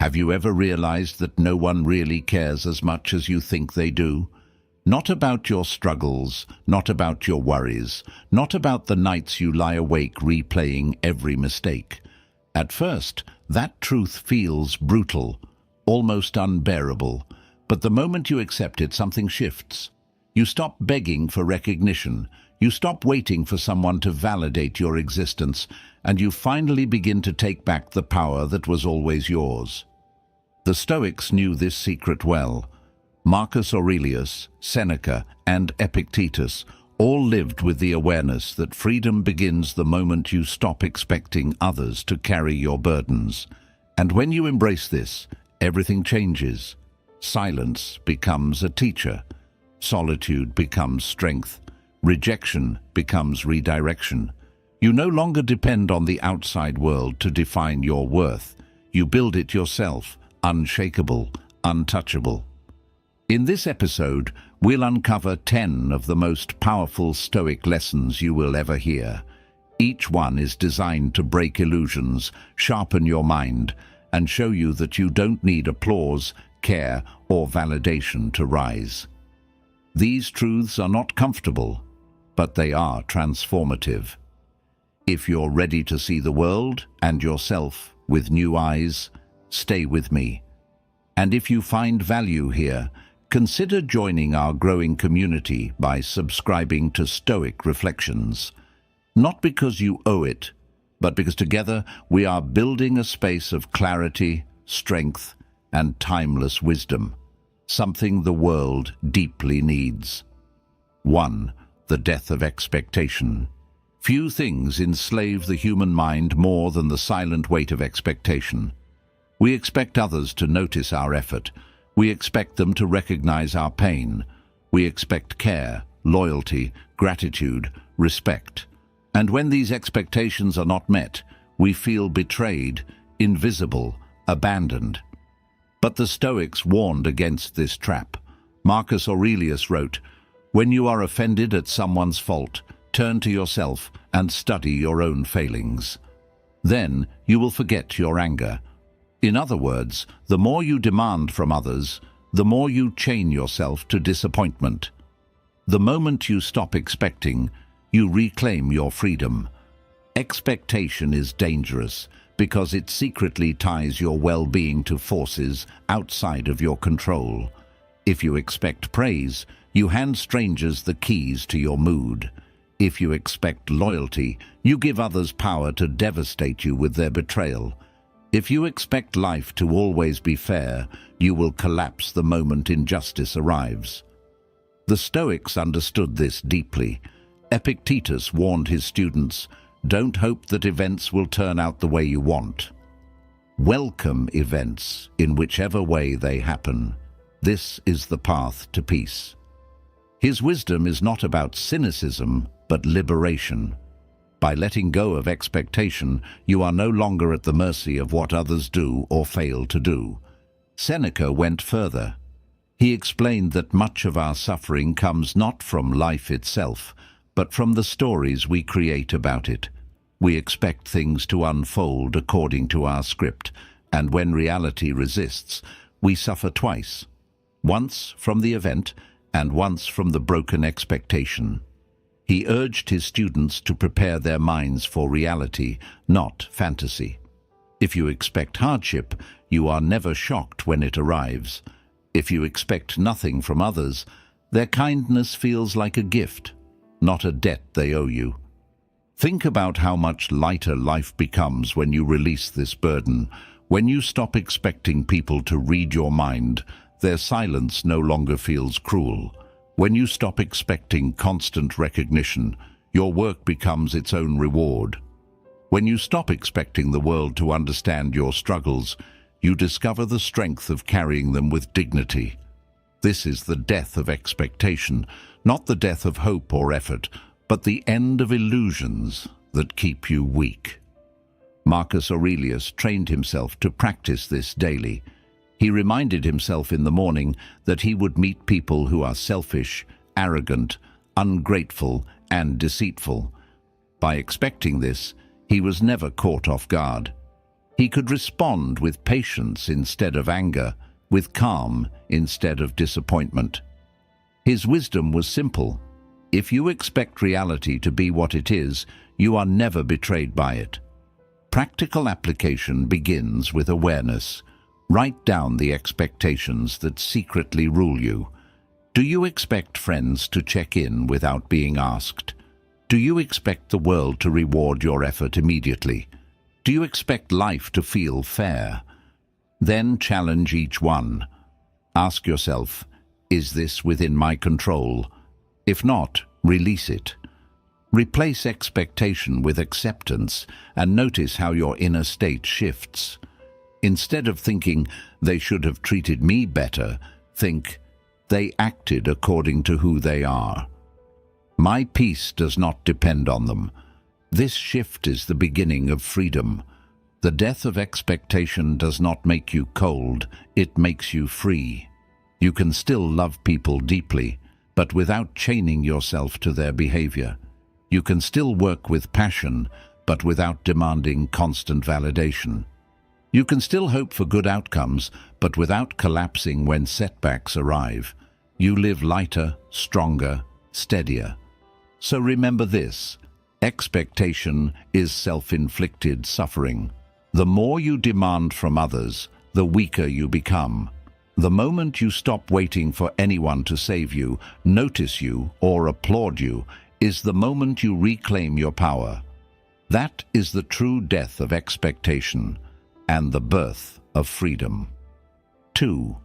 Have you ever realized that no one really cares as much as you think they do? Not about your struggles, not about your worries, not about the nights you lie awake replaying every mistake. At first, that truth feels brutal, almost unbearable, but the moment you accept it, something shifts. You stop begging for recognition, you stop waiting for someone to validate your existence, and you finally begin to take back the power that was always yours. The Stoics knew this secret well. Marcus Aurelius, Seneca, and Epictetus all lived with the awareness that freedom begins the moment you stop expecting others to carry your burdens. And when you embrace this, everything changes. Silence becomes a teacher. Solitude becomes strength. Rejection becomes redirection. You no longer depend on the outside world to define your worth. You build it yourself, unshakable, untouchable. In this episode, we'll uncover 10 of the most powerful Stoic lessons you will ever hear. Each one is designed to break illusions, sharpen your mind, and show you that you don't need applause, care, or validation to rise. These truths are not comfortable, but they are transformative. If you're ready to see the world and yourself with new eyes, stay with me. And if you find value here, consider joining our growing community by subscribing to Stoic Reflections. Not because you owe it, but because together we are building a space of clarity, strength, and timeless wisdom, something the world deeply needs. 1. The death of expectation. Few things enslave the human mind more than the silent weight of expectation. We expect others to notice our effort. We expect them to recognize our pain. We expect care, loyalty, gratitude, respect. And when these expectations are not met, we feel betrayed, invisible, abandoned. But the Stoics warned against this trap. Marcus Aurelius wrote, "When you are offended at someone's fault, turn to yourself and study your own failings. Then you will forget your anger." In other words, the more you demand from others, the more you chain yourself to disappointment. The moment you stop expecting, you reclaim your freedom. Expectation is dangerous because it secretly ties your well-being to forces outside of your control. If you expect praise, you hand strangers the keys to your mood. If you expect loyalty, you give others power to devastate you with their betrayal. If you expect life to always be fair, you will collapse the moment injustice arrives. The Stoics understood this deeply. Epictetus warned his students, "Don't hope that events will turn out the way you want. Welcome events in whichever way they happen. This is the path to peace." His wisdom is not about cynicism, but liberation. By letting go of expectation, you are no longer at the mercy of what others do or fail to do. Seneca went further. He explained that much of our suffering comes not from life itself, but from the stories we create about it. We expect things to unfold according to our script, and when reality resists, we suffer twice. Once from the event, and once from the broken expectation. He urged his students to prepare their minds for reality, not fantasy. If you expect hardship, you are never shocked when it arrives. If you expect nothing from others, their kindness feels like a gift, not a debt they owe you. Think about how much lighter life becomes when you release this burden. When you stop expecting people to read your mind, their silence no longer feels cruel. When you stop expecting constant recognition, your work becomes its own reward. When you stop expecting the world to understand your struggles, you discover the strength of carrying them with dignity. This is the death of expectation, not the death of hope or effort, but the end of illusions that keep you weak. Marcus Aurelius trained himself to practice this daily. He reminded himself in the morning that he would meet people who are selfish, arrogant, ungrateful, and deceitful. By expecting this, he was never caught off guard. He could respond with patience instead of anger, with calm instead of disappointment. His wisdom was simple. If you expect reality to be what it is, you are never betrayed by it. Practical application begins with awareness. Write down the expectations that secretly rule you. Do you expect friends to check in without being asked? Do you expect the world to reward your effort immediately? Do you expect life to feel fair? Then challenge each one. Ask yourself, is this within my control? If not, release it. Replace expectation with acceptance and notice how your inner state shifts. Instead of thinking, they should have treated me better, think, they acted according to who they are. My peace does not depend on them. This shift is the beginning of freedom. The death of expectation does not make you cold, it makes you free. You can still love people deeply, but without chaining yourself to their behavior. You can still work with passion, but without demanding constant validation. You can still hope for good outcomes, but without collapsing when setbacks arrive. You live lighter, stronger, steadier. So remember this: expectation is self-inflicted suffering. The more you demand from others, the weaker you become. The moment you stop waiting for anyone to save you, notice you, or applaud you, is the moment you reclaim your power. That is the true death of expectation and the birth of freedom. 2.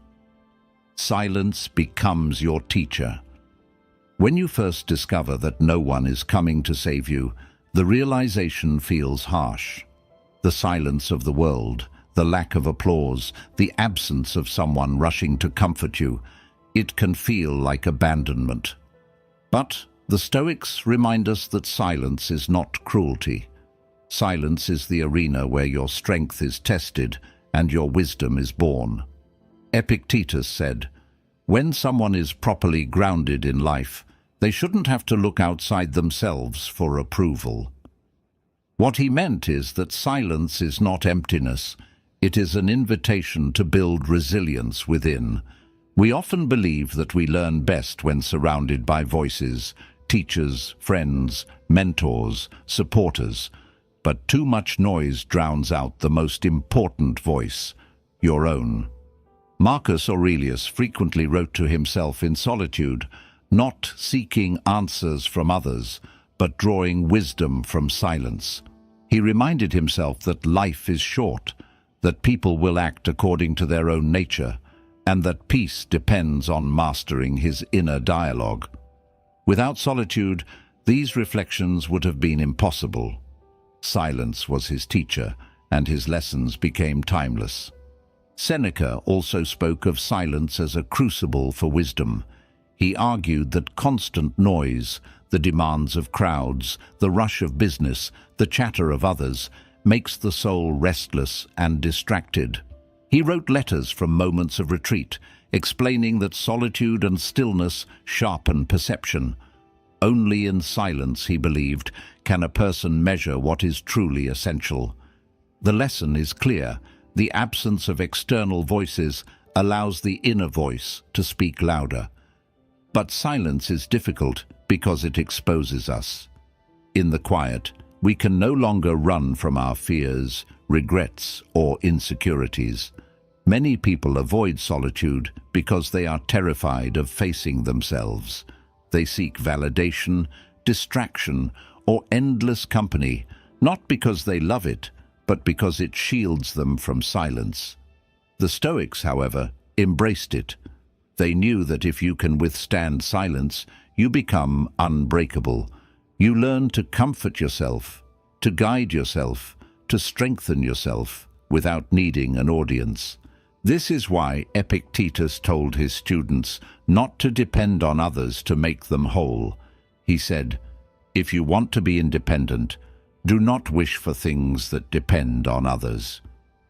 Silence becomes your teacher. When you first discover that no one is coming to save you, the realization feels harsh. The silence of the world, the lack of applause, the absence of someone rushing to comfort you, it can feel like abandonment. But the Stoics remind us that silence is not cruelty. Silence is the arena where your strength is tested and your wisdom is born. Epictetus said, "When someone is properly grounded in life, they shouldn't have to look outside themselves for approval." What he meant is that silence is not emptiness. It is an invitation to build resilience within. We often believe that we learn best when surrounded by voices, teachers, friends, mentors, supporters. But too much noise drowns out the most important voice, your own. Marcus Aurelius frequently wrote to himself in solitude, not seeking answers from others, but drawing wisdom from silence. He reminded himself that life is short, that people will act according to their own nature, and that peace depends on mastering his inner dialogue. Without solitude, these reflections would have been impossible. Silence was his teacher, and his lessons became timeless. Seneca also spoke of silence as a crucible for wisdom. He argued that constant noise, the demands of crowds, the rush of business, the chatter of others, makes the soul restless and distracted. He wrote letters from moments of retreat, explaining that solitude and stillness sharpen perception. Only in silence, he believed, can a person measure what is truly essential. The lesson is clear. The absence of external voices allows the inner voice to speak louder. But silence is difficult because it exposes us. In the quiet, we can no longer run from our fears, regrets, or insecurities. Many people avoid solitude because they are terrified of facing themselves. They seek validation, distraction, or endless company, not because they love it, but because it shields them from silence. The Stoics, however, embraced it. They knew that if you can withstand silence, you become unbreakable. You learn to comfort yourself, to guide yourself, to strengthen yourself without needing an audience. This is why Epictetus told his students not to depend on others to make them whole. He said, "If you want to be independent, do not wish for things that depend on others."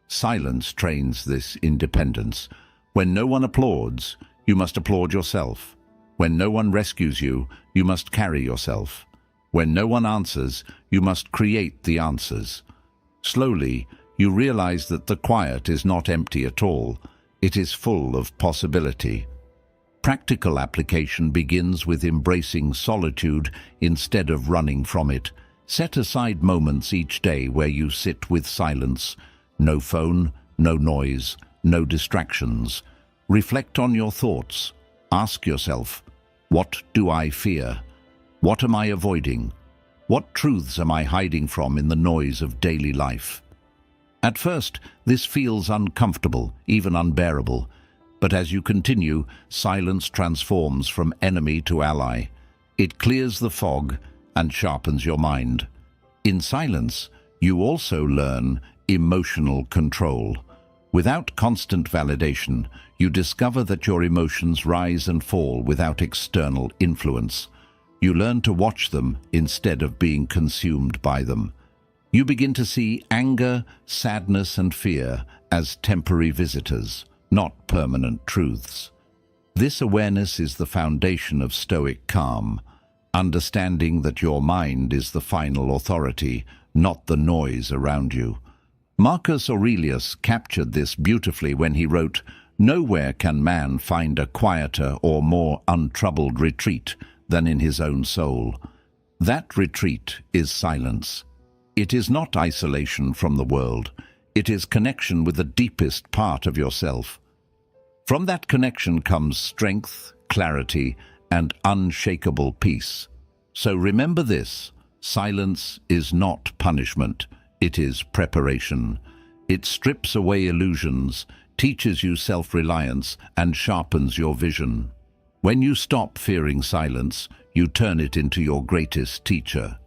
Silence trains this independence. When no one applauds, you must applaud yourself. When no one rescues you, you must carry yourself. When no one answers, you must create the answers. Slowly, you realize that the quiet is not empty at all. It is full of possibility. Practical application begins with embracing solitude instead of running from it. Set aside moments each day where you sit with silence. No phone, no noise, no distractions. Reflect on your thoughts. Ask yourself, what do I fear? What am I avoiding? What truths am I hiding from in the noise of daily life? At first, this feels uncomfortable, even unbearable. But as you continue, silence transforms from enemy to ally. It clears the fog and sharpens your mind. In silence, you also learn emotional control. Without constant validation, you discover that your emotions rise and fall without external influence. You learn to watch them instead of being consumed by them. You begin to see anger, sadness, and fear as temporary visitors, not permanent truths. This awareness is the foundation of Stoic calm, understanding that your mind is the final authority, not the noise around you. Marcus Aurelius captured this beautifully when he wrote, "Nowhere can man find a quieter or more untroubled retreat than in his own soul." That retreat is silence. It is not isolation from the world. It is connection with the deepest part of yourself. From that connection comes strength, clarity, and unshakable peace. So remember this: silence is not punishment. It is preparation. It strips away illusions, teaches you self-reliance, and sharpens your vision. When you stop fearing silence, you turn it into your greatest teacher.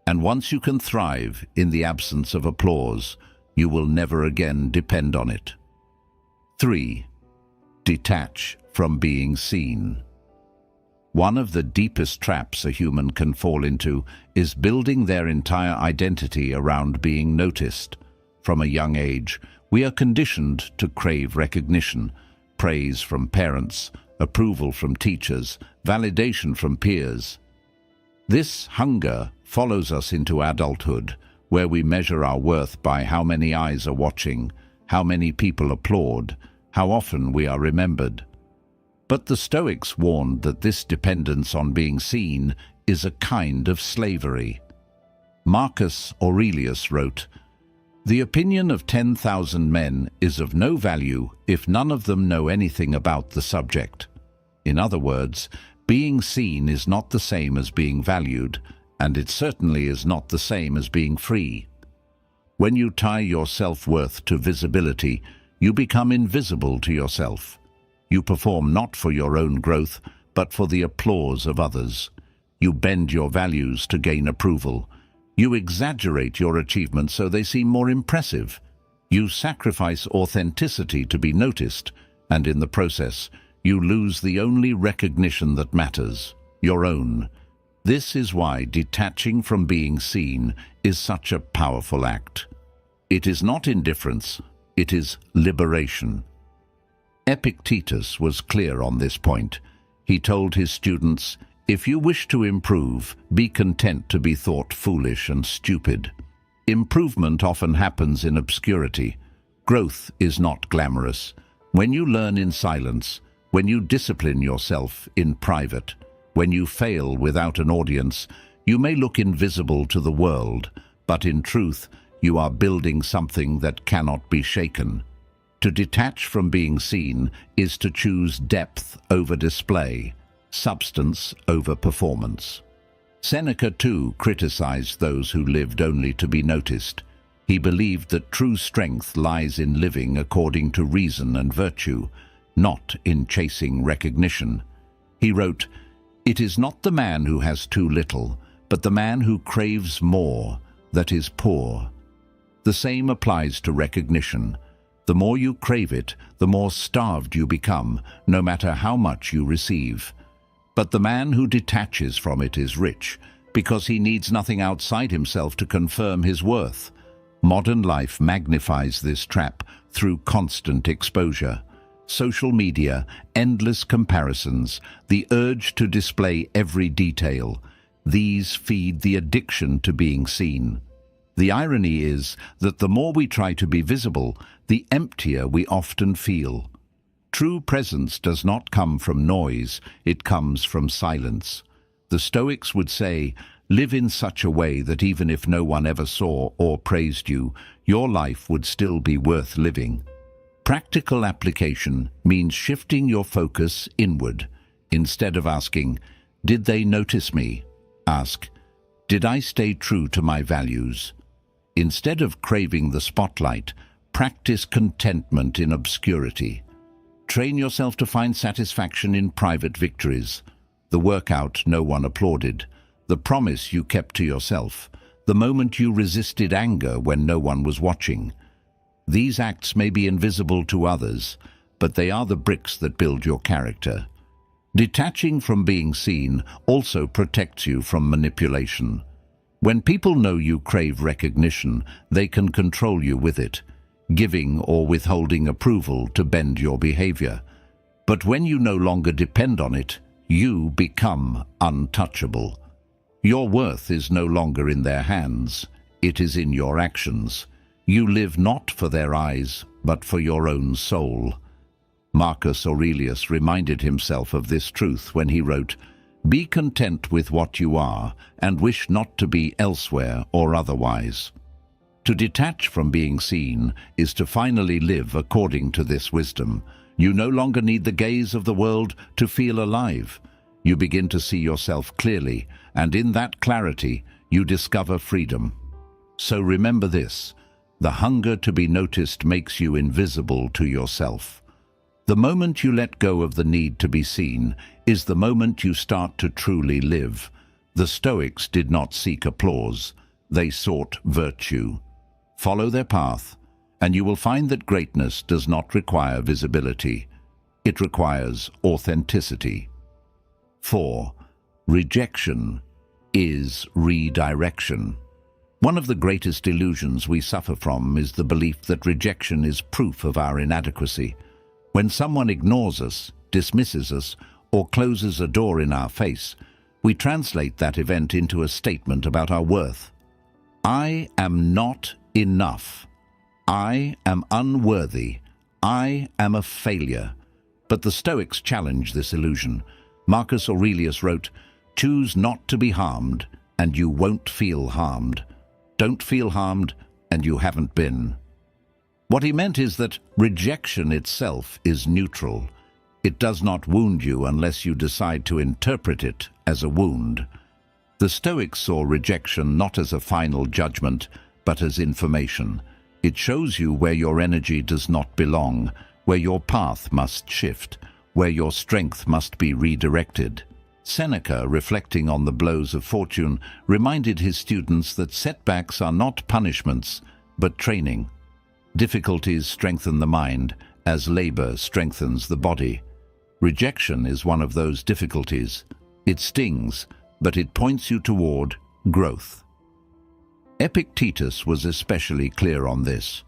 And once you can thrive in the absence of applause, you will never again depend on it. 3. Detach from being seen. One of the deepest traps a human can fall into is building their entire identity around being noticed. From a young age, we are conditioned to crave recognition, praise from parents, approval from teachers, validation from peers. This hunger follows us into adulthood, where we measure our worth by how many eyes are watching, how many people applaud, how often we are remembered. But the Stoics warned that this dependence on being seen is a kind of slavery. Marcus Aurelius wrote, "The opinion of 10,000 men is of no value if none of them know anything about the subject." In other words, being seen is not the same as being valued, and it certainly is not the same as being free. When you tie your self-worth to visibility, you become invisible to yourself. You perform not for your own growth, but for the applause of others. You bend your values to gain approval. You exaggerate your achievements so they seem more impressive. You sacrifice authenticity to be noticed, and in the process, you lose the only recognition that matters, your own. This is why detaching from being seen is such a powerful act. It is not indifference, it is liberation. Epictetus was clear on this point. He told his students, "If you wish to improve, be content to be thought foolish and stupid." Improvement often happens in obscurity. Growth is not glamorous. When you learn in silence, when you discipline yourself in private, when you fail without an audience, you may look invisible to the world, but in truth, you are building something that cannot be shaken. To detach from being seen is to choose depth over display, substance over performance. Seneca, too, criticized those who lived only to be noticed. He believed that true strength lies in living according to reason and virtue, not in chasing recognition. He wrote, "It is not the man who has too little, but the man who craves more that is poor." The same applies to recognition. The more you crave it, the more starved you become, no matter how much you receive. But the man who detaches from it is rich, because he needs nothing outside himself to confirm his worth. Modern life magnifies this trap through constant exposure. Social media, endless comparisons, the urge to display every detail. These feed the addiction to being seen. The irony is that the more we try to be visible, the emptier we often feel. True presence does not come from noise, it comes from silence. The Stoics would say, live in such a way that even if no one ever saw or praised you, your life would still be worth living. Practical application means shifting your focus inward. Instead of asking, did they notice me? Ask, did I stay true to my values? Instead of craving the spotlight, practice contentment in obscurity. Train yourself to find satisfaction in private victories. The workout no one applauded, the promise you kept to yourself, the moment you resisted anger when no one was watching. These acts may be invisible to others, but they are the bricks that build your character. Detaching from being seen also protects you from manipulation. When people know you crave recognition, they can control you with it, giving or withholding approval to bend your behavior. But when you no longer depend on it, you become untouchable. Your worth is no longer in their hands, it is in your actions. You live not for their eyes, but for your own soul. Marcus Aurelius reminded himself of this truth when he wrote, "Be content with what you are, and wish not to be elsewhere or otherwise." To detach from being seen is to finally live according to this wisdom. You no longer need the gaze of the world to feel alive. You begin to see yourself clearly, and in that clarity, you discover freedom. So remember this, the hunger to be noticed makes you invisible to yourself. The moment you let go of the need to be seen is the moment you start to truly live. The Stoics did not seek applause, they sought virtue. Follow their path, and you will find that greatness does not require visibility. It requires authenticity. 4. Rejection is redirection. One of the greatest illusions we suffer from is the belief that rejection is proof of our inadequacy. When someone ignores us, dismisses us, or closes a door in our face, we translate that event into a statement about our worth. I am not enough. I am unworthy. I am a failure. But the Stoics challenge this illusion. Marcus Aurelius wrote, "Choose not to be harmed, and you won't feel harmed. Don't feel harmed, and you haven't been." What he meant is that rejection itself is neutral. It does not wound you unless you decide to interpret it as a wound. The Stoics saw rejection not as a final judgment, but as information. It shows you where your energy does not belong, where your path must shift, where your strength must be redirected. Seneca, reflecting on the blows of fortune, reminded his students that setbacks are not punishments, but training. Difficulties strengthen the mind, as labor strengthens the body. Rejection is one of those difficulties. It stings, but it points you toward growth. Epictetus was especially clear on this.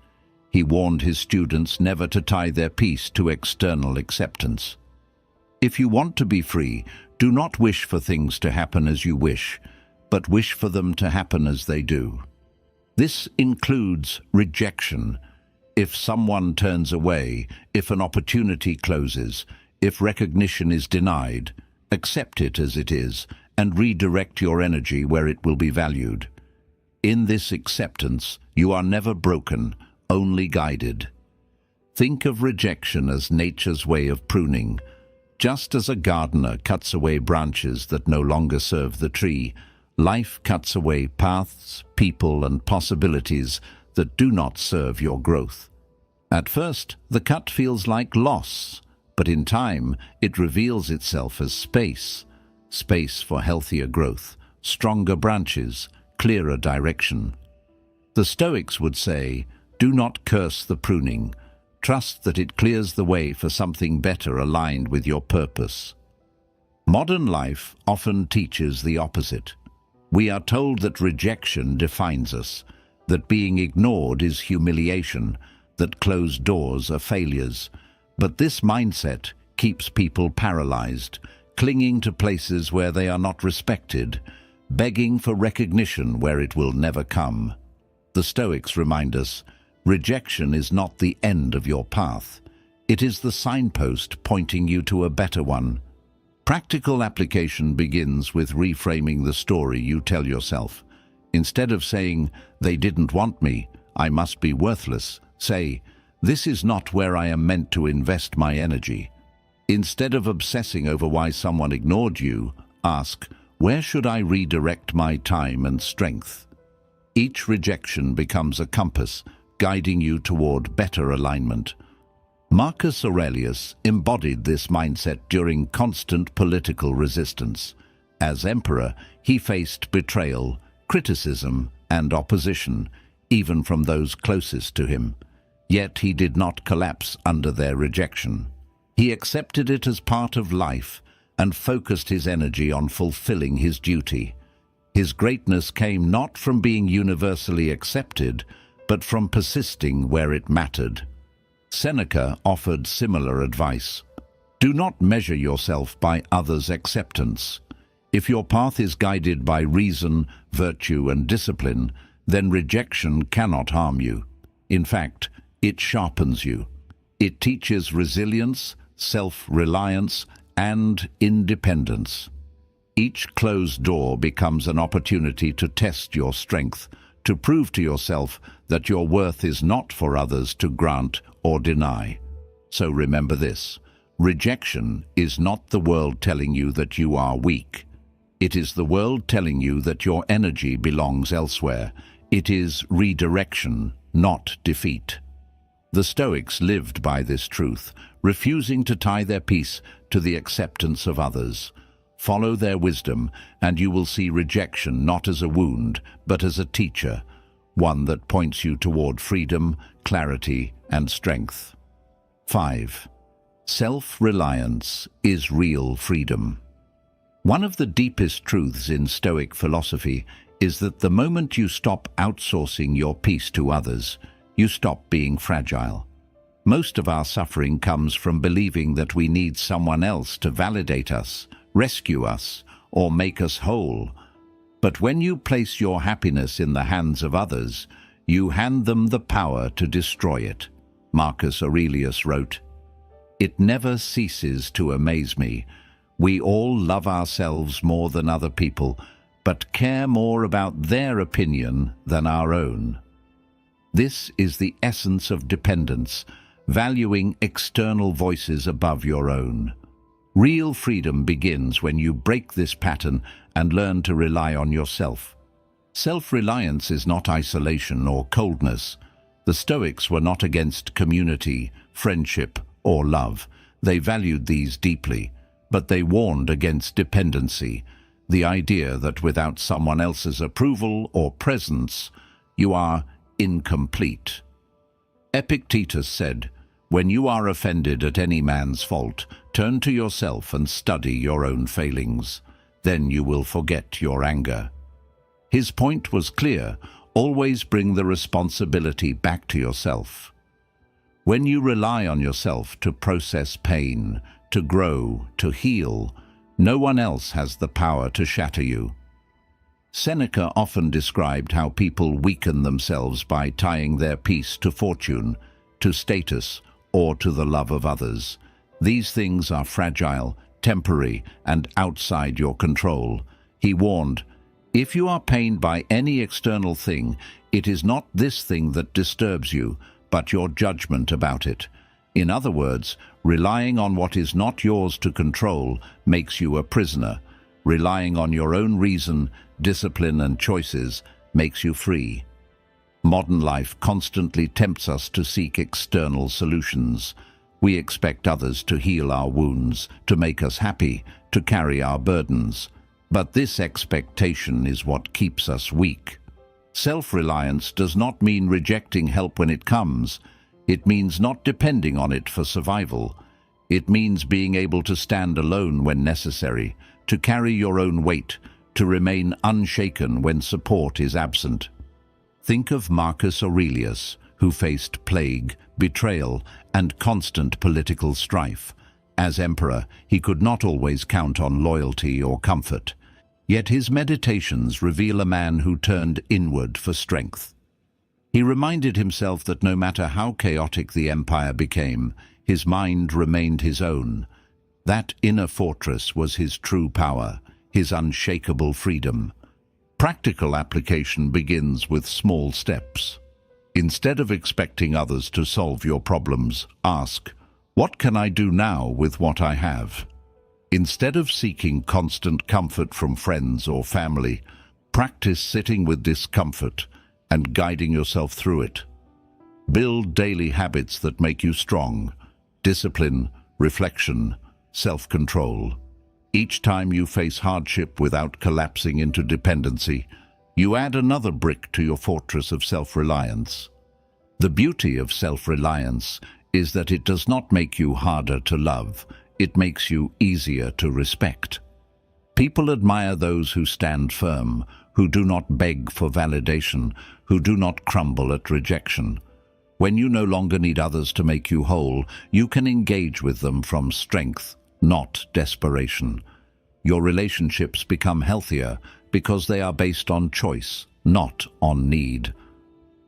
He warned his students never to tie their peace to external acceptance. If you want to be free, do not wish for things to happen as you wish, but wish for them to happen as they do. This includes rejection. If someone turns away, if an opportunity closes, if recognition is denied, accept it as it is and redirect your energy where it will be valued. In this acceptance, you are never broken, only guided. Think of rejection as nature's way of pruning. Just as a gardener cuts away branches that no longer serve the tree, life cuts away paths, people, and possibilities that do not serve your growth. At first, the cut feels like loss, but in time, it reveals itself as space. Space for healthier growth, stronger branches, clearer direction. The Stoics would say, do not curse the pruning. Trust that it clears the way for something better aligned with your purpose. Modern life often teaches the opposite. We are told that rejection defines us, that being ignored is humiliation, that closed doors are failures. But this mindset keeps people paralyzed, clinging to places where they are not respected, begging for recognition where it will never come. The Stoics remind us, rejection is not the end of your path. It is the signpost pointing you to a better one. Practical application begins with reframing the story you tell yourself. Instead of saying, "They didn't want me, I must be worthless," say, "This is not where I am meant to invest my energy." Instead of obsessing over why someone ignored you, ask, "Where should I redirect my time and strength?" Each rejection becomes a compass, guiding you toward better alignment. Marcus Aurelius embodied this mindset during constant political resistance. As emperor, he faced betrayal, criticism, and opposition, even from those closest to him. Yet he did not collapse under their rejection. He accepted it as part of life and focused his energy on fulfilling his duty. His greatness came not from being universally accepted, but from persisting where it mattered. Seneca offered similar advice. Do not measure yourself by others' acceptance. If your path is guided by reason, virtue, and discipline, then rejection cannot harm you. In fact, it sharpens you. It teaches resilience, self-reliance, and independence. Each closed door becomes an opportunity to test your strength, to prove to yourself that your worth is not for others to grant or deny. So remember this: rejection is not the world telling you that you are weak. It is the world telling you that your energy belongs elsewhere. It is redirection, not defeat. The Stoics lived by this truth, refusing to tie their peace to the acceptance of others. Follow their wisdom, and you will see rejection not as a wound, but as a teacher, one that points you toward freedom, clarity, and strength. 5. Self-reliance is real freedom. One of the deepest truths in Stoic philosophy is that the moment you stop outsourcing your peace to others, you stop being fragile. Most of our suffering comes from believing that we need someone else to validate us, rescue us, or make us whole. But when you place your happiness in the hands of others, you hand them the power to destroy it. Marcus Aurelius wrote, "It never ceases to amaze me. We all love ourselves more than other people, but care more about their opinion than our own." This is the essence of dependence, valuing external voices above your own. Real freedom begins when you break this pattern and learn to rely on yourself. Self-reliance is not isolation or coldness. The Stoics were not against community, friendship, or love. They valued these deeply, but they warned against dependency, the idea that without someone else's approval or presence, you are incomplete. Epictetus said, "When you are offended at any man's fault, turn to yourself and study your own failings. Then you will forget your anger." His point was clear: always bring the responsibility back to yourself. When you rely on yourself to process pain, to grow, to heal, no one else has the power to shatter you. Seneca often described how people weaken themselves by tying their peace to fortune, to status, or to the love of others. These things are fragile, temporary, and outside your control. He warned, if you are pained by any external thing, it is not this thing that disturbs you, but your judgment about it. In other words, relying on what is not yours to control makes you a prisoner. Relying on your own reason, discipline, and choices makes you free. Modern life constantly tempts us to seek external solutions. We expect others to heal our wounds, to make us happy, to carry our burdens. But this expectation is what keeps us weak. Self-reliance does not mean rejecting help when it comes. It means not depending on it for survival. It means being able to stand alone when necessary, to carry your own weight, to remain unshaken when support is absent. Think of Marcus Aurelius, who faced plague, betrayal, and constant political strife. As emperor, he could not always count on loyalty or comfort. Yet his meditations reveal a man who turned inward for strength. He reminded himself that no matter how chaotic the empire became, his mind remained his own. That inner fortress was his true power, his unshakable freedom. Practical application begins with small steps. Instead of expecting others to solve your problems, ask, "What can I do now with what I have?" Instead of seeking constant comfort from friends or family, practice sitting with discomfort and guiding yourself through it. Build daily habits that make you strong: discipline, reflection, self-control. Each time you face hardship without collapsing into dependency, you add another brick to your fortress of self-reliance. The beauty of self-reliance is that it does not make you harder to love, it makes you easier to respect. People admire those who stand firm, who do not beg for validation, who do not crumble at rejection. When you no longer need others to make you whole, you can engage with them from strength, not desperation. Your relationships become healthier because they are based on choice, not on need.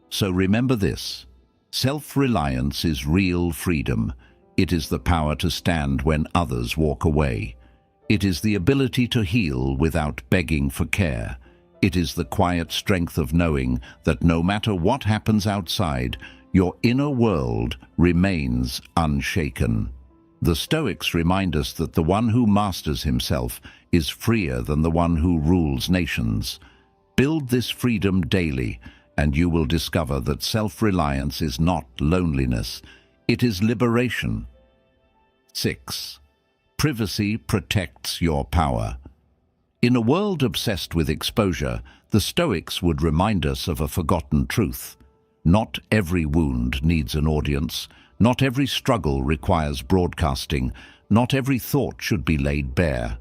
So remember this: self-reliance is real freedom. It is the power to stand when others walk away. It is the ability to heal without begging for care. It is the quiet strength of knowing that no matter what happens outside, your inner world remains unshaken. The Stoics remind us that the one who masters himself is freer than the one who rules nations. Build this freedom daily, and you will discover that self-reliance is not loneliness, it is liberation. 6. Privacy protects your power. In a world obsessed with exposure, the Stoics would remind us of a forgotten truth. Not every wound needs an audience. Not every struggle requires broadcasting. Not every thought should be laid bare.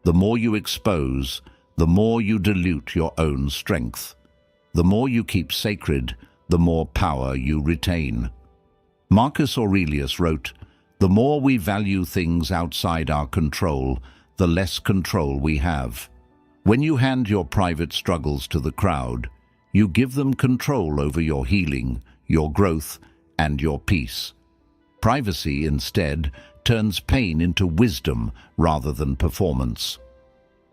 The more you expose, the more you dilute your own strength. The more you keep sacred, the more power you retain. Marcus Aurelius wrote, "The more we value things outside our control, the less control we have." When you hand your private struggles to the crowd, you give them control over your healing, your growth, and your peace. Privacy, instead, turns pain into wisdom rather than performance.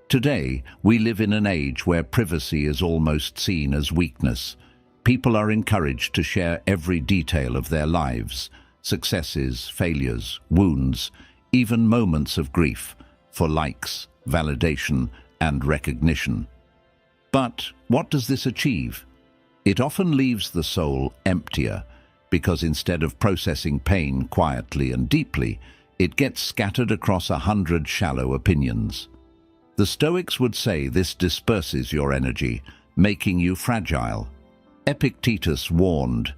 Today, we live in an age where privacy is almost seen as weakness. People are encouraged to share every detail of their lives, successes, failures, wounds, even moments of grief, for likes, validation, and recognition. But what does this achieve? It often leaves the soul emptier, because instead of processing pain quietly and deeply, it gets scattered across 100 shallow opinions. The Stoics would say this disperses your energy, making you fragile. Epictetus warned,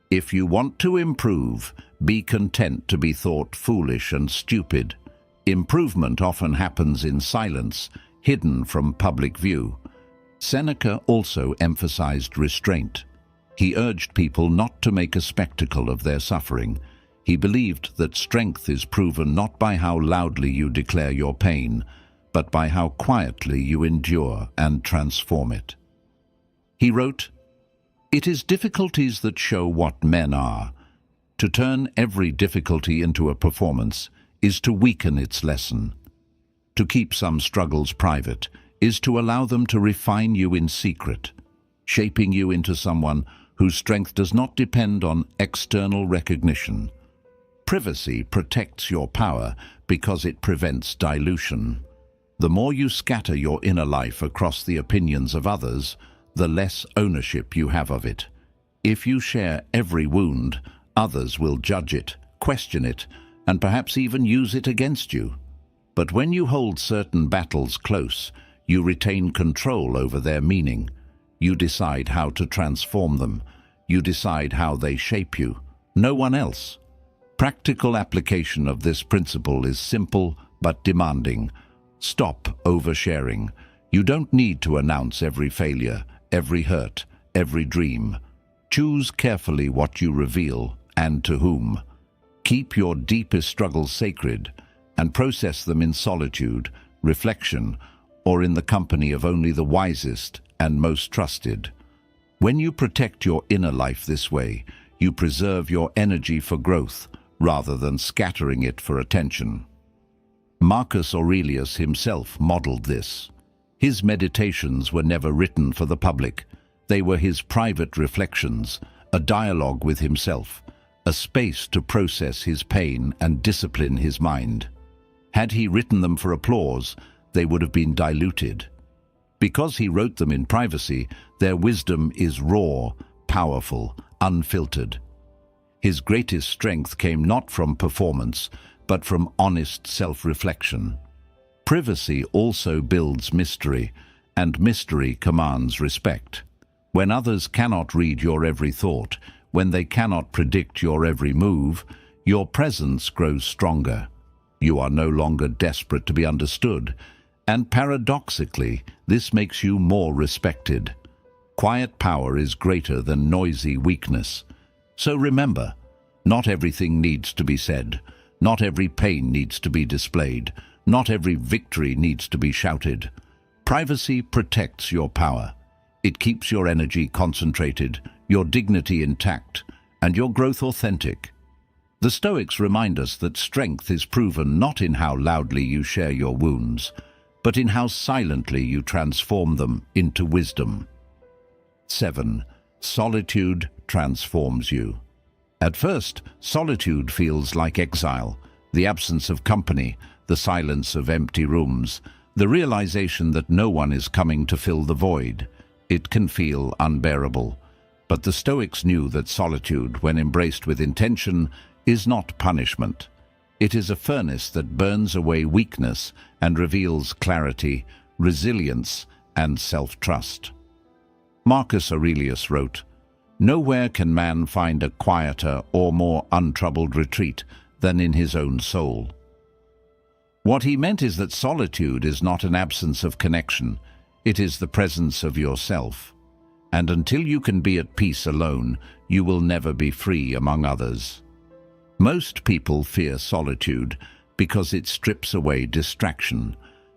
"If you want to improve, be content to be thought foolish and stupid." Improvement often happens in silence, hidden from public view. Seneca also emphasized restraint. He urged people not to make a spectacle of their suffering. He believed that strength is proven not by how loudly you declare your pain, but by how quietly you endure and transform it. He wrote, "It is difficulties that show what men are. To turn every difficulty into a performance is to weaken its lesson. To keep some struggles private is to allow them to refine you in secret, shaping you into someone whose strength does not depend on external recognition. Privacy protects your power because it prevents dilution. The more you scatter your inner life across the opinions of others, the less ownership you have of it. If you share every wound, others will judge it, question it, and perhaps even use it against you. But when you hold certain battles close, you retain control over their meaning. You decide how to transform them. You decide how they shape you. No one else. Practical application of this principle is simple but demanding. Stop oversharing. You don't need to announce every failure, every hurt, every dream. Choose carefully what you reveal and to whom. Keep your deepest struggles sacred and process them in solitude, reflection, or in the company of only the wisest and most trusted. When you protect your inner life this way, you preserve your energy for growth rather than scattering it for attention. Marcus Aurelius himself modeled this. His meditations were never written for the public. They were his private reflections, a dialogue with himself, a space to process his pain and discipline his mind. Had he written them for applause, they would have been diluted. Because he wrote them in privacy, their wisdom is raw, powerful, unfiltered. His greatest strength came not from performance, but from honest self-reflection. Privacy also builds mystery, and mystery commands respect. When others cannot read your every thought, when they cannot predict your every move, your presence grows stronger. You are no longer desperate to be understood, and paradoxically, this makes you more respected. Quiet power is greater than noisy weakness. So remember, not everything needs to be said. Not every pain needs to be displayed. Not every victory needs to be shouted. Privacy protects your power. It keeps your energy concentrated, your dignity intact, and your growth authentic. The Stoics remind us that strength is proven not in how loudly you share your wounds, but in how silently you transform them into wisdom. 7. Solitude transforms you. At first, solitude feels like exile, the absence of company, the silence of empty rooms, the realization that no one is coming to fill the void. It can feel unbearable. But the Stoics knew that solitude, when embraced with intention, is not punishment. It is a furnace that burns away weakness and reveals clarity, resilience, and self-trust. Marcus Aurelius wrote, "Nowhere can man find a quieter or more untroubled retreat than in his own soul." What he meant is that solitude is not an absence of connection, it is the presence of yourself. And until you can be at peace alone, you will never be free among others. Most people fear solitude because it strips away distraction.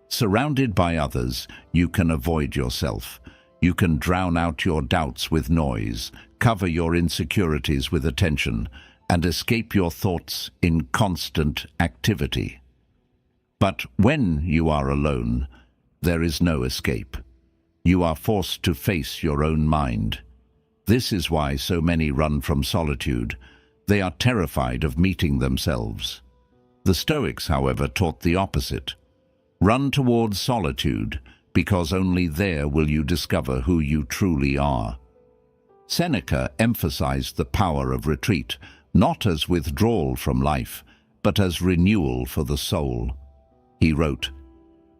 Surrounded by others, you can avoid yourself. You can drown out your doubts with noise, cover your insecurities with attention, and escape your thoughts in constant activity. But when you are alone, there is no escape. You are forced to face your own mind. This is why so many run from solitude. They are terrified of meeting themselves. The Stoics, however, taught the opposite. Run towards solitude, because only there will you discover who you truly are. Seneca emphasized the power of retreat, not as withdrawal from life, but as renewal for the soul. He wrote,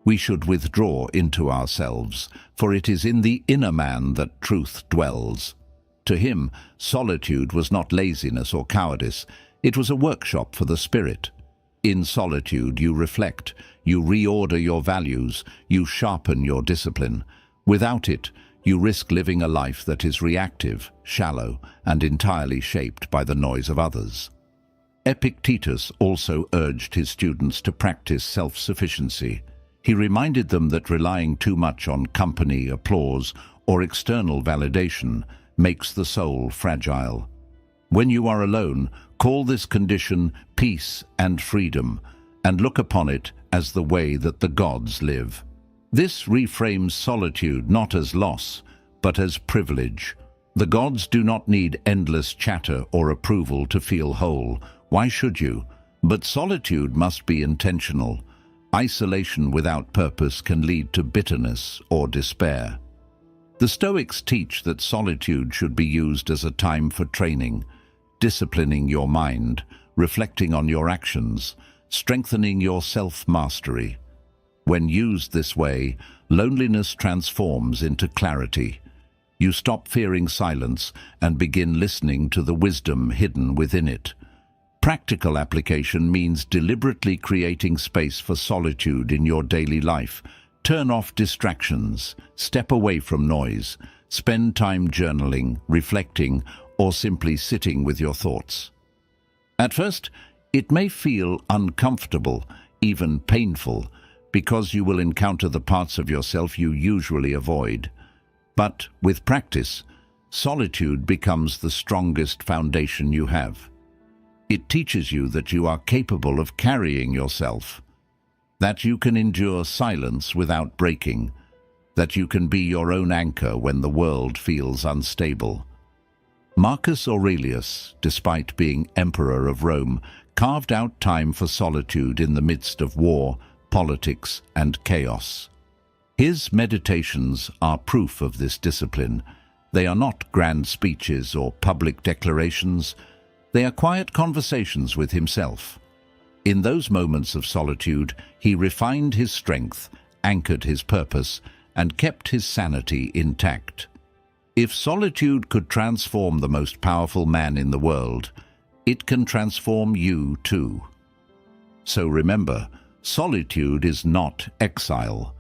"We should withdraw into ourselves, for it is in the inner man that truth dwells." To him, solitude was not laziness or cowardice, it was a workshop for the spirit. In solitude you reflect, you reorder your values, you sharpen your discipline. Without it, you risk living a life that is reactive, shallow, and entirely shaped by the noise of others. Epictetus also urged his students to practice self-sufficiency. He reminded them that relying too much on company, applause, or external validation makes the soul fragile. When you are alone, call this condition peace and freedom, and look upon it as the way that the gods live. This reframes solitude not as loss, but as privilege. The gods do not need endless chatter or approval to feel whole. Why should you? But solitude must be intentional. Isolation without purpose can lead to bitterness or despair. The Stoics teach that solitude should be used as a time for training, disciplining your mind, reflecting on your actions, strengthening your self-mastery. When used this way, loneliness transforms into clarity. You stop fearing silence and begin listening to the wisdom hidden within it. Practical application means deliberately creating space for solitude in your daily life. Turn off distractions, step away from noise, spend time journaling, reflecting, or simply sitting with your thoughts. At first, it may feel uncomfortable, even painful, because you will encounter the parts of yourself you usually avoid. But with practice, solitude becomes the strongest foundation you have. It teaches you that you are capable of carrying yourself, that you can endure silence without breaking, that you can be your own anchor when the world feels unstable. Marcus Aurelius, despite being emperor of Rome, carved out time for solitude in the midst of war, politics, and chaos. His meditations are proof of this discipline. They are not grand speeches or public declarations. They are quiet conversations with himself. In those moments of solitude, he refined his strength, anchored his purpose, and kept his sanity intact. If solitude could transform the most powerful man in the world, it can transform you too. So remember, solitude is not exile.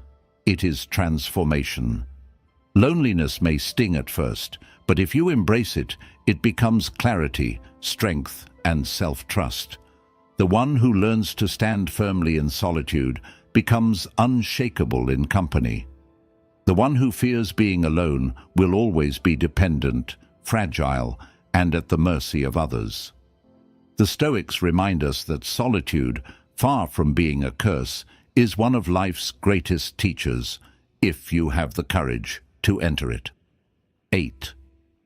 It is transformation. Loneliness may sting at first, but if you embrace it, it becomes clarity, strength, and self-trust. The one who learns to stand firmly in solitude becomes unshakable in company. The one who fears being alone will always be dependent, fragile, and at the mercy of others. The Stoics remind us that solitude, far from being a curse, is one of life's greatest teachers, if you have the courage to enter it. 8.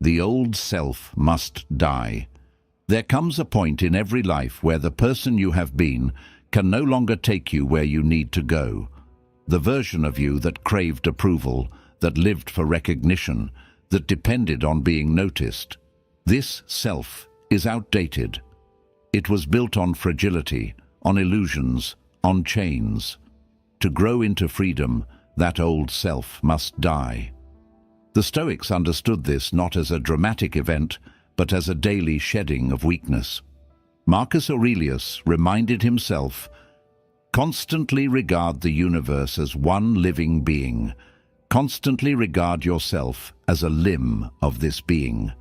The old self must die. There comes a point in every life where the person you have been can no longer take you where you need to go. The version of you that craved approval, that lived for recognition, that depended on being noticed. This self is outdated. It was built on fragility, on illusions, on chains. To grow into freedom, that old self must die. The Stoics understood this not as a dramatic event, but as a daily shedding of weakness. Marcus Aurelius reminded himself, "Constantly regard the universe as one living being. Constantly regard yourself as a limb of this being."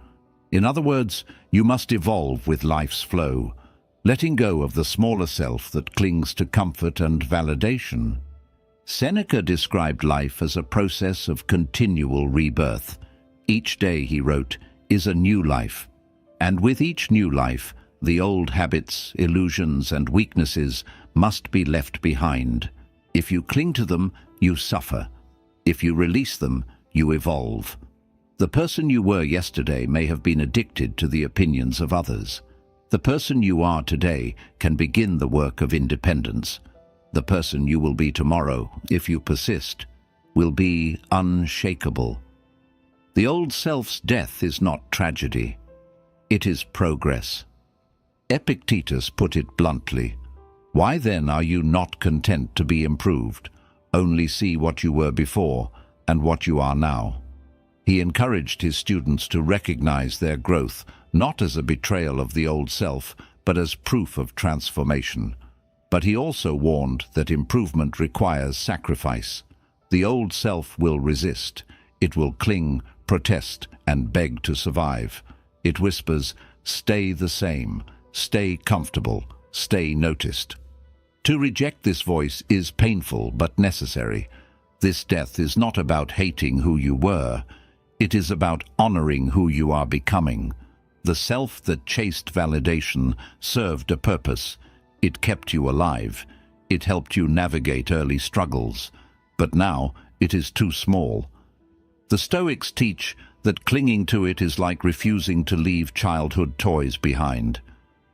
In other words, you must evolve with life's flow, letting go of the smaller self that clings to comfort and validation. Seneca described life as a process of continual rebirth. Each day, he wrote, is a new life. And with each new life, the old habits, illusions, and weaknesses must be left behind. If you cling to them, you suffer. If you release them, you evolve. The person you were yesterday may have been addicted to the opinions of others. The person you are today can begin the work of independence. The person you will be tomorrow, if you persist, will be unshakable. The old self's death is not tragedy. It is progress. Epictetus put it bluntly, "Why then are you not content to be improved? Only see what you were before and what you are now." He encouraged his students to recognize their growth, not as a betrayal of the old self, but as proof of transformation. But he also warned that improvement requires sacrifice. The old self will resist. It will cling, protest, and beg to survive. It whispers, "Stay the same, stay comfortable, stay noticed." To reject this voice is painful but necessary. This death is not about hating who you were. It is about honoring who you are becoming. The self that chased validation served a purpose. It kept you alive. It helped you navigate early struggles. But now it is too small. The Stoics teach that clinging to it is like refusing to leave childhood toys behind.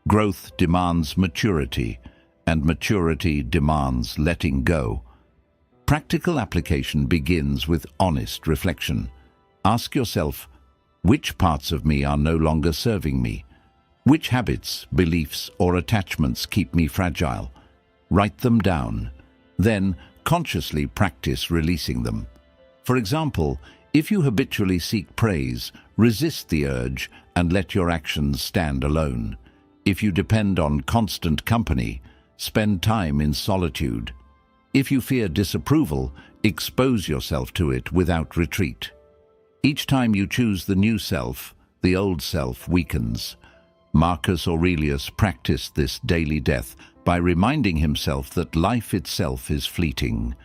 Growth demands maturity, and maturity demands letting go. Practical application begins with honest reflection. Ask yourself, which parts of me are no longer serving me? Which habits, beliefs, or attachments keep me fragile? Write them down. Then, consciously practice releasing them. For example, if you habitually seek praise, resist the urge and let your actions stand alone. If you depend on constant company, spend time in solitude. If you fear disapproval, expose yourself to it without retreat. Each time you choose the new self, the old self weakens. Marcus Aurelius practiced this daily death by reminding himself that life itself is fleeting.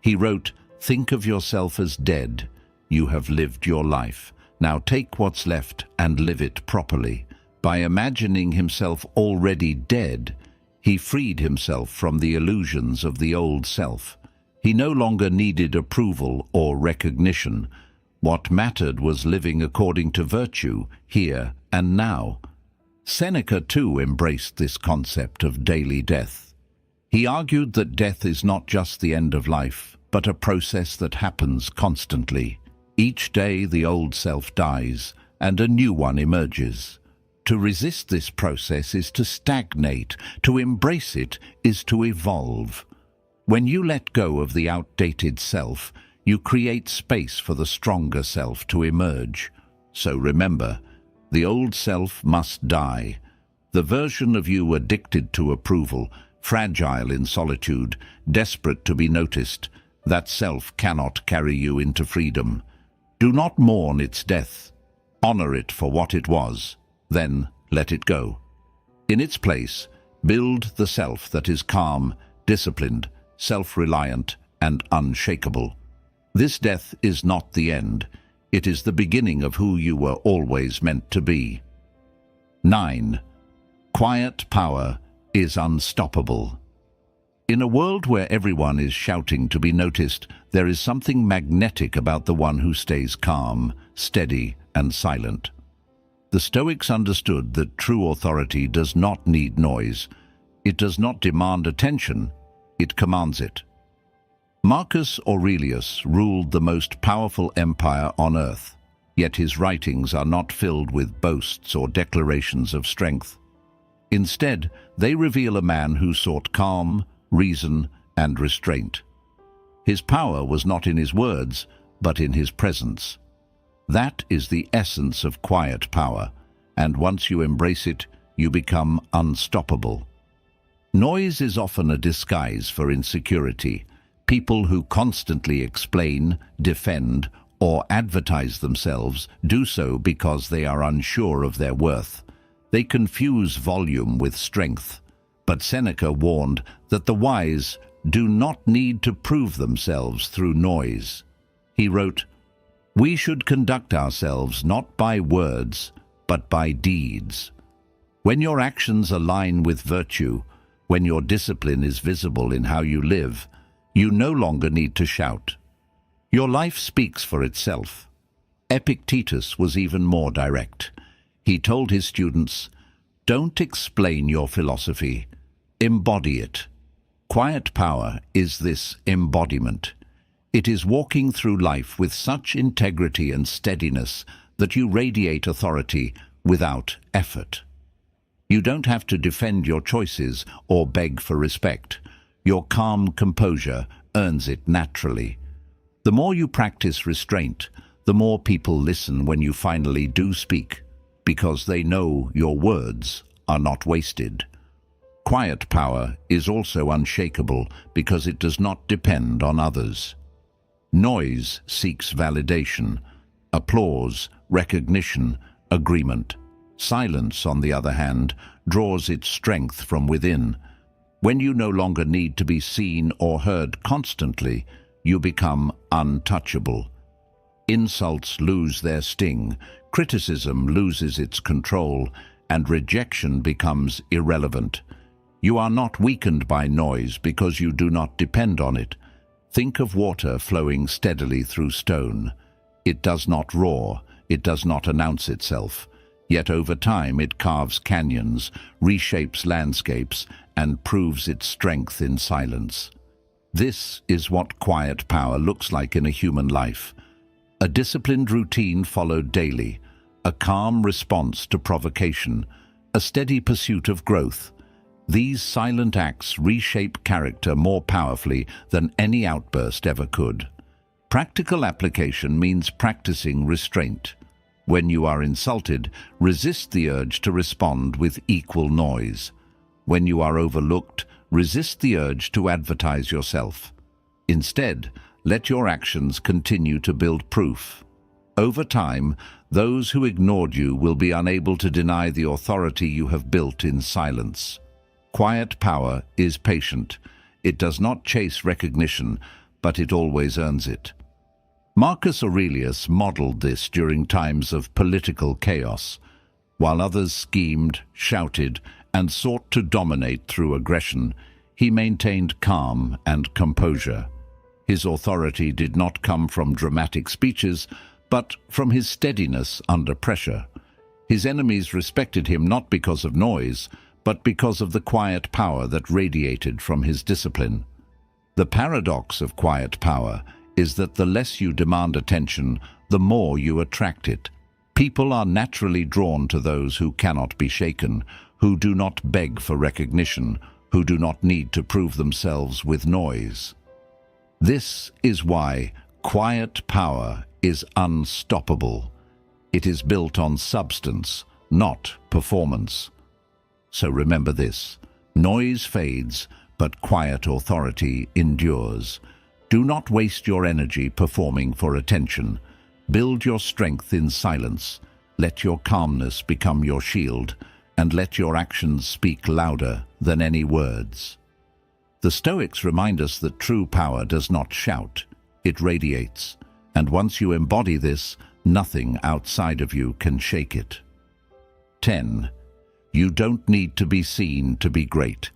He wrote, "Think of yourself as dead. You have lived your life. Now take what's left and live it properly. By imagining himself already dead, he freed himself from the illusions of the old self. He no longer needed approval or recognition. What mattered was living according to virtue, here and now. Seneca too embraced this concept of daily death. He argued that death is not just the end of life, but a process that happens constantly. Each day the old self dies, and a new one emerges. To resist this process is to stagnate. To embrace it is to evolve. When you let go of the outdated self, you create space for the stronger self to emerge. So remember, the old self must die. The version of you addicted to approval, fragile in solitude, desperate to be noticed, that self cannot carry you into freedom. Do not mourn its death. Honor it for what it was. Then let it go. In its place, build the self that is calm, disciplined, self-reliant, and unshakable. This death is not the end. It is the beginning of who you were always meant to be. 9. Quiet power is unstoppable. In a world where everyone is shouting to be noticed, there is something magnetic about the one who stays calm, steady, and silent. The Stoics understood that true authority does not need noise. It does not demand attention, it commands it. Marcus Aurelius ruled the most powerful empire on earth, yet his writings are not filled with boasts or declarations of strength. Instead, they reveal a man who sought calm, reason, and restraint. His power was not in his words, but in his presence. That is the essence of quiet power, and once you embrace it, you become unstoppable. Noise is often a disguise for insecurity. People who constantly explain, defend, or advertise themselves do so because they are unsure of their worth. They confuse volume with strength. But Seneca warned that the wise do not need to prove themselves through noise. He wrote, "We should conduct ourselves not by words, but by deeds." When your actions align with virtue, when your discipline is visible in how you live, you no longer need to shout. Your life speaks for itself. Epictetus was even more direct. He told his students, "Don't explain your philosophy, embody it." Quiet power is this embodiment. It is walking through life with such integrity and steadiness that you radiate authority without effort. You don't have to defend your choices or beg for respect. Your calm composure earns it naturally. The more you practice restraint, the more people listen when you finally do speak, because they know your words are not wasted. Quiet power is also unshakable because it does not depend on others. Noise seeks validation, applause, recognition, agreement. Silence, on the other hand, draws its strength from within. When you no longer need to be seen or heard constantly, you become untouchable. Insults lose their sting, criticism loses its control, and rejection becomes irrelevant. You are not weakened by noise because you do not depend on it. Think of water flowing steadily through stone. It does not roar, it does not announce itself. Yet over time it carves canyons, reshapes landscapes, and proves its strength in silence. This is what quiet power looks like in a human life. A disciplined routine followed daily, a calm response to provocation, a steady pursuit of growth. These silent acts reshape character more powerfully than any outburst ever could. Practical application means practicing restraint. When you are insulted, resist the urge to respond with equal noise. When you are overlooked, resist the urge to advertise yourself. Instead, let your actions continue to build proof. Over time, those who ignored you will be unable to deny the authority you have built in silence. Quiet power is patient. It does not chase recognition, but it always earns it. Marcus Aurelius modeled this during times of political chaos. While others schemed, shouted, and sought to dominate through aggression, he maintained calm and composure. His authority did not come from dramatic speeches, but from his steadiness under pressure. His enemies respected him not because of noise, but because of the quiet power that radiated from his discipline. The paradox of quiet power is that the less you demand attention, the more you attract it. People are naturally drawn to those who cannot be shaken, who do not beg for recognition, who do not need to prove themselves with noise. This is why quiet power is unstoppable. It is built on substance, not performance. So remember this: noise fades, but quiet authority endures. Do not waste your energy performing for attention. Build your strength in silence. Let your calmness become your shield, and let your actions speak louder than any words. The Stoics remind us that true power does not shout, it radiates, and once you embody this, nothing outside of you can shake it. 10. You don't need to be seen to be great.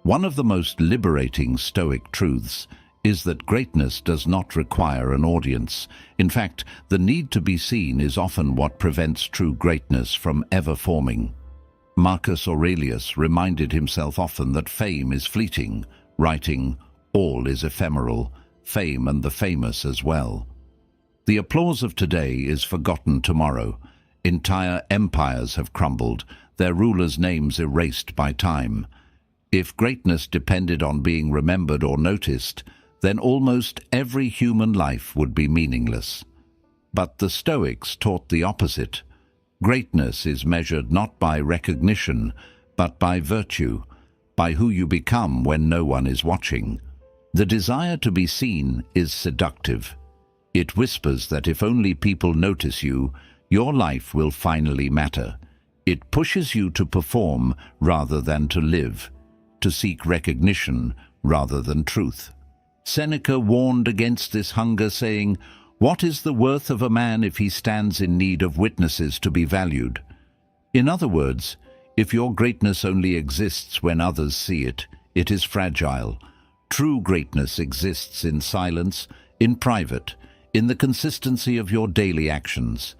One of the most liberating Stoic truths is that greatness does not require an audience. In fact, the need to be seen is often what prevents true greatness from ever forming. Marcus Aurelius reminded himself often that fame is fleeting, writing, "All is ephemeral, fame and the famous as well." The applause of today is forgotten tomorrow. Entire empires have crumbled, their rulers' names erased by time. If greatness depended on being remembered or noticed, then almost every human life would be meaningless. But the Stoics taught the opposite. Greatness is measured not by recognition, but by virtue, by who you become when no one is watching. The desire to be seen is seductive. It whispers that if only people notice you, your life will finally matter. It pushes you to perform rather than to live, to seek recognition rather than truth. Seneca warned against this hunger, saying, "What is the worth of a man if he stands in need of witnesses to be valued?" In other words, if your greatness only exists when others see it, it is fragile. True greatness exists in silence, in private, in the consistency of your daily actions.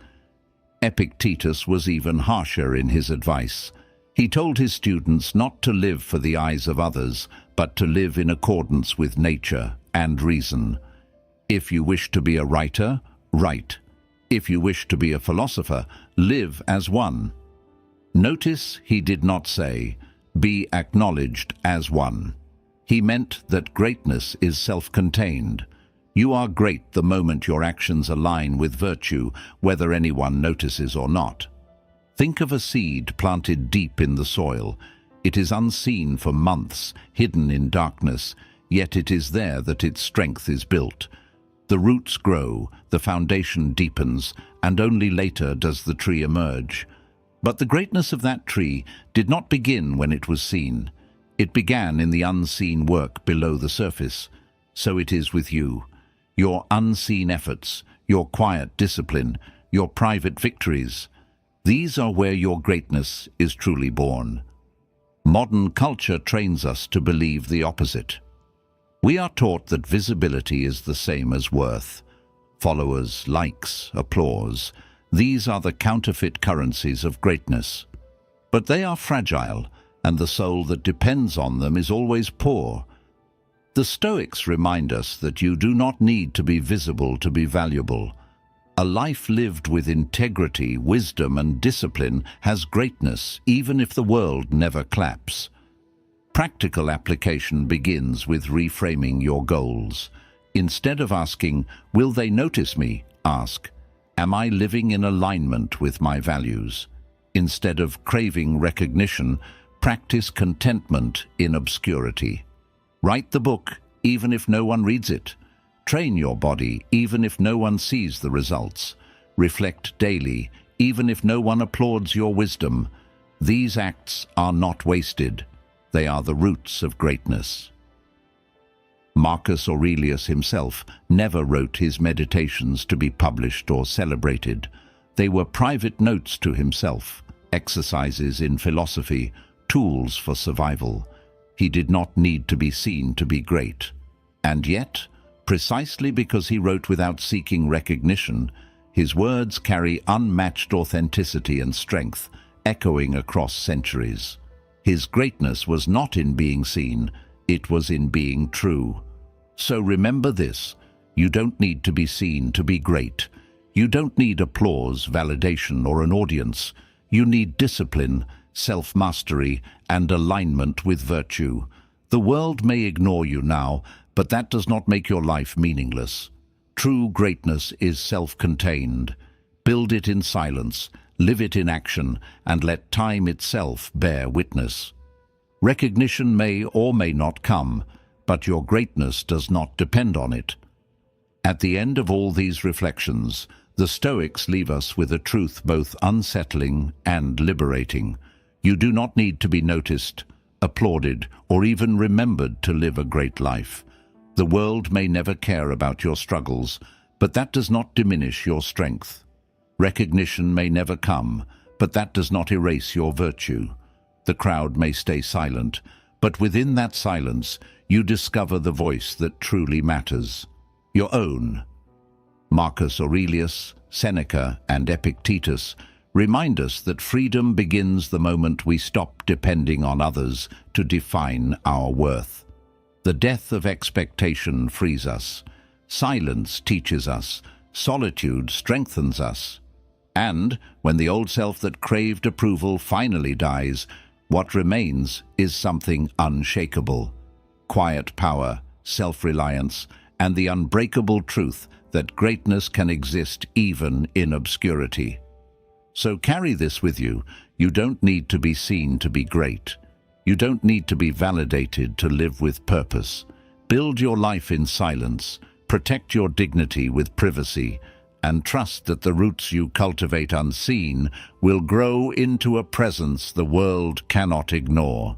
Epictetus was even harsher in his advice. He told his students not to live for the eyes of others, but to live in accordance with nature and reason. If you wish to be a writer, write. If you wish to be a philosopher, live as one. Notice he did not say, "Be acknowledged as one." He meant that greatness is self-contained. You are great the moment your actions align with virtue, whether anyone notices or not. Think of a seed planted deep in the soil. It is unseen for months, hidden in darkness, yet it is there that its strength is built. The roots grow, the foundation deepens, and only later does the tree emerge. But the greatness of that tree did not begin when it was seen. It began in the unseen work below the surface. So it is with you. Your unseen efforts, your quiet discipline, your private victories, these are where your greatness is truly born. Modern culture trains us to believe the opposite. We are taught that visibility is the same as worth. Followers, likes, applause, these are the counterfeit currencies of greatness. But they are fragile, and the soul that depends on them is always poor. The Stoics remind us that you do not need to be visible to be valuable. A life lived with integrity, wisdom, and discipline has greatness, even if the world never claps. Practical application begins with reframing your goals. Instead of asking, "Will they notice me?" ask, "Am I living in alignment with my values?" Instead of craving recognition, practice contentment in obscurity. Write the book, even if no one reads it. Train your body, even if no one sees the results. Reflect daily, even if no one applauds your wisdom. These acts are not wasted. They are the roots of greatness. Marcus Aurelius himself never wrote his meditations to be published or celebrated. They were private notes to himself, exercises in philosophy, tools for survival. He did not need to be seen to be great. And yet, precisely because he wrote without seeking recognition, his words carry unmatched authenticity and strength, echoing across centuries. His greatness was not in being seen, it was in being true. So remember this: you don't need to be seen to be great. You don't need applause, validation, or an audience. You need discipline, self-mastery, and alignment with virtue. The world may ignore you now, but that does not make your life meaningless. True greatness is self-contained. Build it in silence, live it in action, and let time itself bear witness. Recognition may or may not come, but your greatness does not depend on it. At the end of all these reflections, the Stoics leave us with a truth both unsettling and liberating. You do not need to be noticed, applauded, or even remembered to live a great life. The world may never care about your struggles, but that does not diminish your strength. Recognition may never come, but that does not erase your virtue. The crowd may stay silent, but within that silence, you discover the voice that truly matters, your own. Marcus Aurelius, Seneca, and Epictetus remind us that freedom begins the moment we stop depending on others to define our worth. The death of expectation frees us. Silence teaches us. Solitude strengthens us. And when the old self that craved approval finally dies, what remains is something unshakable: quiet power, self-reliance, and the unbreakable truth that greatness can exist even in obscurity. So carry this with you. You don't need to be seen to be great. You don't need to be validated to live with purpose. Build your life in silence, protect your dignity with privacy, and trust that the roots you cultivate unseen will grow into a presence the world cannot ignore.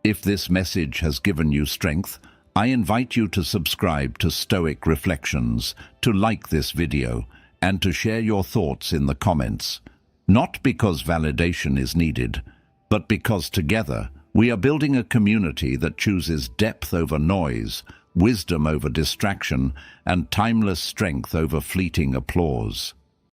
If this message has given you strength, I invite you to subscribe to Stoic Reflections, to like this video, and to share your thoughts in the comments. Not because validation is needed, but because together we are building a community that chooses depth over noise, wisdom over distraction, and timeless strength over fleeting applause.